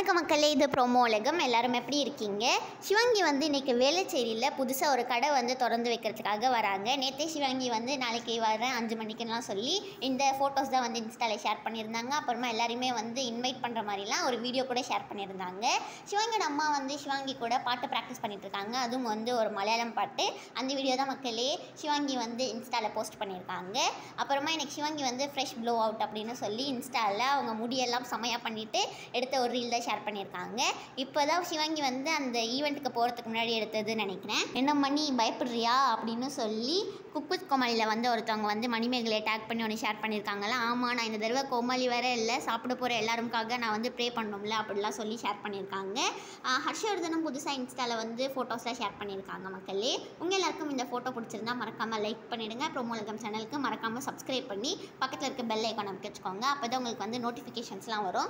வணக்கம் மக்களே, இது ப்ரோமோ உலகம். எல்லாரும் எப்படி இருக்கீங்க? சிவாங்கி வந்து இன்றைக்கி வேளச்சேரியில் புதுசாக ஒரு கடை வந்து திறந்து வைக்கிறதுக்காக வராங்க. நேற்றே சிவாங்கி வந்து நாளைக்கு வரேன் 5 மணிக்குலாம் சொல்லி இந்த ஃபோட்டோஸ் தான் வந்து இன்ஸ்டாவில் ஷேர் பண்ணியிருந்தாங்க. அப்புறமா எல்லாருமே வந்து இன்வைட் பண்ணுற மாதிரிலாம் ஒரு வீடியோ கூட ஷேர் பண்ணியிருந்தாங்க. சிவாங்கியோட அம்மா வந்து சிவாங்கி கூட பாட்டு ப்ராக்டிஸ் பண்ணிகிட்ருக்காங்க. அதுவும் வந்து ஒரு மலையாளம் பாட்டு. அந்த வீடியோ தான் மக்களே சிவாங்கி வந்து இன்ஸ்டாவில் போஸ்ட் பண்ணியிருக்காங்க. அப்புறமா எனக்கு சிவாங்கி வந்து ஃப்ரெஷ் ப்ளோ அவுட் அப்படின்னு சொல்லி இன்ஸ்டாவில் அவங்க முடியெல்லாம் செமையாக பண்ணிவிட்டு எடுத்த ஒரு ரீல் தான் ஷேர் பண்ணியிருக்காங்க. இப்போ தான் சிவாங்கி வந்து அந்த ஈவெண்ட்டுக்கு போகிறதுக்கு முன்னாடி எடுத்ததுன்னு நினைக்கிறேன். என்ன மணி பயப்படுறியா அப்படின்னு சொல்லி குக் வித் கோமாளியில் வந்து ஒருத்தவங்க வந்து மணிமேகலை டேக் பண்ணி ஒன்று ஷேர் பண்ணியிருக்காங்களா. ஆமாம், நான் இந்த தடவை கோமாளி வேறு இல்லை, சாப்பிட போகிற எல்லாருக்காக நான் வந்து ப்ரே பண்ணணும்ல அப்படிலாம் சொல்லி ஷேர் பண்ணியிருக்காங்க. ஹர்ஷவர்தனும் புதுசாக இன்ஸ்டாவில் வந்து ஃபோட்டோஸ்லாம் ஷேர் பண்ணியிருக்காங்க. மக்களே, உங்கள் எல்லாருக்கும் இந்த ஃபோட்டோ பிடிச்சிருந்தா மறக்காமல் லைக் பண்ணிவிடுங்க. ப்ரோமோ உலகம் சேனலுக்கு மறக்காமல் சப்ஸ்கிரைப் பண்ணி பக்கத்தில் இருக்க பெல் ஐக்கான் அமைக்க வச்சுக்கோங்க. அப்போ தான் உங்களுக்கு வந்து நோட்டிஃபிகேஷன்ஸ்லாம் வரும்.